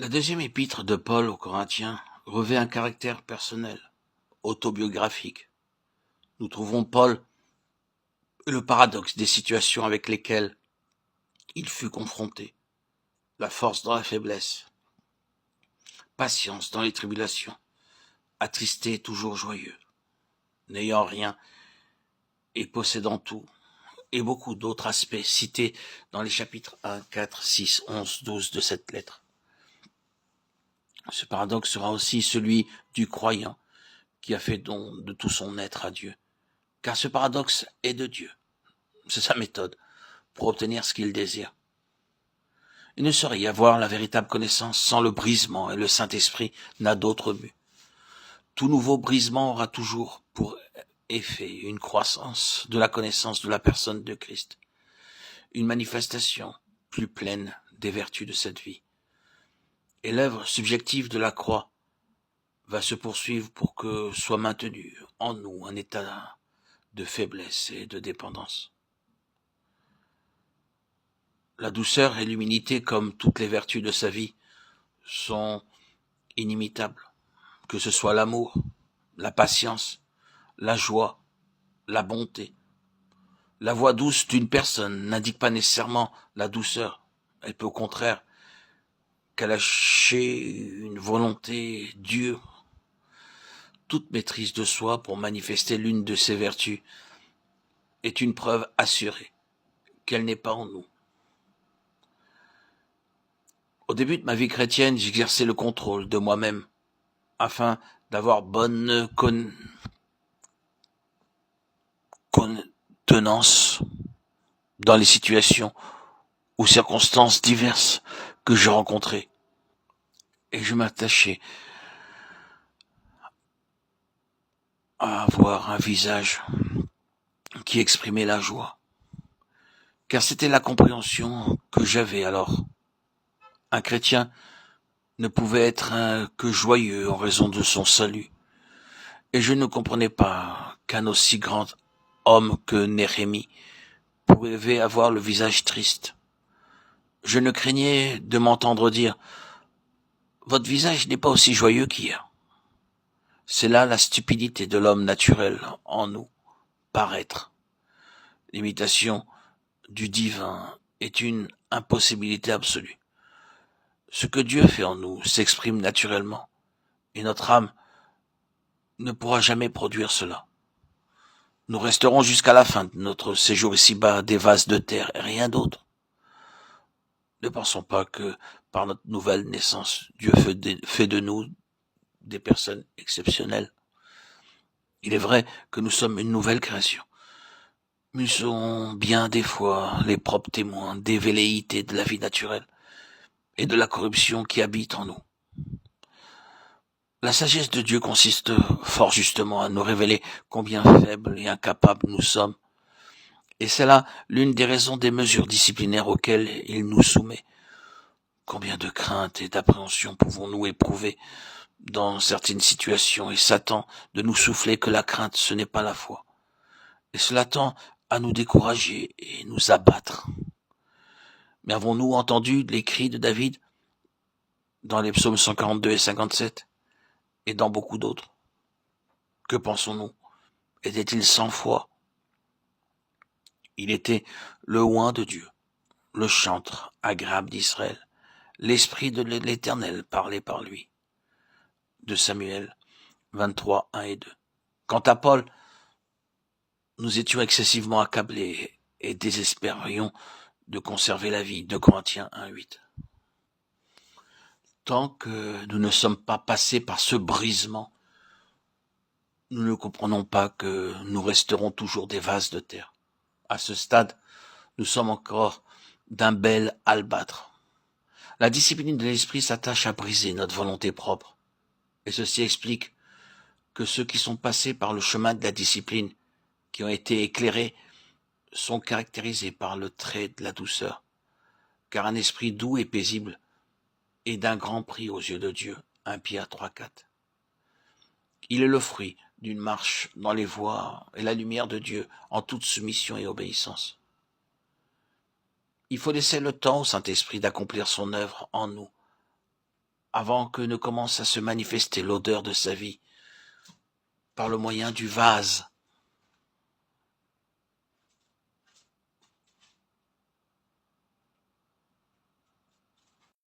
La deuxième épître de Paul aux Corinthiens revêt un caractère personnel, autobiographique. Nous trouvons Paul le paradoxe des situations avec lesquelles il fut confronté, la force dans la faiblesse, patience dans les tribulations, attristé et toujours joyeux, n'ayant rien et possédant tout, et beaucoup d'autres aspects cités dans les chapitres 1, 4, 6, 11, 12 de cette lettre. Ce paradoxe sera aussi celui du croyant qui a fait don de tout son être à Dieu. Car ce paradoxe est de Dieu. C'est sa méthode pour obtenir ce qu'il désire. Il ne saurait y avoir la véritable connaissance sans le brisement, et le Saint-Esprit n'a d'autre but. Tout nouveau brisement aura toujours pour effet une croissance de la connaissance de la personne de Christ, une manifestation plus pleine des vertus de cette vie. Et l'œuvre subjective de la croix va se poursuivre pour que soit maintenu en nous un état de faiblesse et de dépendance. La douceur et l'humilité, comme toutes les vertus de sa vie, sont inimitables, que ce soit l'amour, la patience, la joie, la bonté. La voix douce d'une personne n'indique pas nécessairement la douceur. Elle peut au contraire cacher une volonté dure. Toute maîtrise de soi pour manifester l'une de ces vertus est une preuve assurée qu'elle n'est pas en nous. Au début de ma vie chrétienne, j'exerçais le contrôle de moi-même afin d'avoir bonne contenance dans les situations ou circonstances diverses que je rencontrais. Et je m'attachais à avoir un visage qui exprimait la joie. Car c'était la compréhension que j'avais alors. Un chrétien ne pouvait être que joyeux en raison de son salut. Et je ne comprenais pas qu'un aussi grand homme que Néhémie pouvait avoir le visage triste. Je ne craignais de m'entendre dire « Votre visage n'est pas aussi joyeux qu'hier ». C'est là la stupidité de l'homme naturel en nous, paraître. L'imitation du divin est une impossibilité absolue. Ce que Dieu fait en nous s'exprime naturellement, et notre âme ne pourra jamais produire cela. Nous resterons jusqu'à la fin de notre séjour ici-bas des vases de terre et rien d'autre. Ne pensons pas que par notre nouvelle naissance, Dieu fait de nous des personnes exceptionnelles. Il est vrai que nous sommes une nouvelle création. Nous sommes bien des fois les propres témoins des velléités de la vie naturelle et de la corruption qui habite en nous. La sagesse de Dieu consiste fort justement à nous révéler combien faibles et incapables nous sommes. Et c'est là l'une des raisons des mesures disciplinaires auxquelles il nous soumet. Combien de crainte et d'appréhension pouvons-nous éprouver dans certaines situations et Satan de nous souffler que la crainte ce n'est pas la foi. Et cela tend à nous décourager et nous abattre. Mais avons-nous entendu les cris de David dans les psaumes 142 et 57 et dans beaucoup d'autres? Que pensons-nous? Était-il sans foi? Il était le oint de Dieu, le chantre agréable d'Israël. L'esprit de l'Éternel parlait par lui. De Samuel 23, 1 et 2. Quant à Paul, nous étions excessivement accablés et désespérions de conserver la vie. 2 Corinthiens 1, 8. Tant que nous ne sommes pas passés par ce brisement, nous ne comprenons pas que nous resterons toujours des vases de terre. À ce stade, nous sommes encore d'un bel albâtre. La discipline de l'esprit s'attache à briser notre volonté propre. Et ceci explique que ceux qui sont passés par le chemin de la discipline, qui ont été éclairés, sont caractérisés par le trait de la douceur. Car un esprit doux et paisible est d'un grand prix aux yeux de Dieu. 1 Pierre 3, 4. Il est le fruit d'une marche dans les voies et la lumière de Dieu en toute soumission et obéissance. Il faut laisser le temps au Saint-Esprit d'accomplir son œuvre en nous, avant que ne commence à se manifester l'odeur de sa vie, par le moyen du vase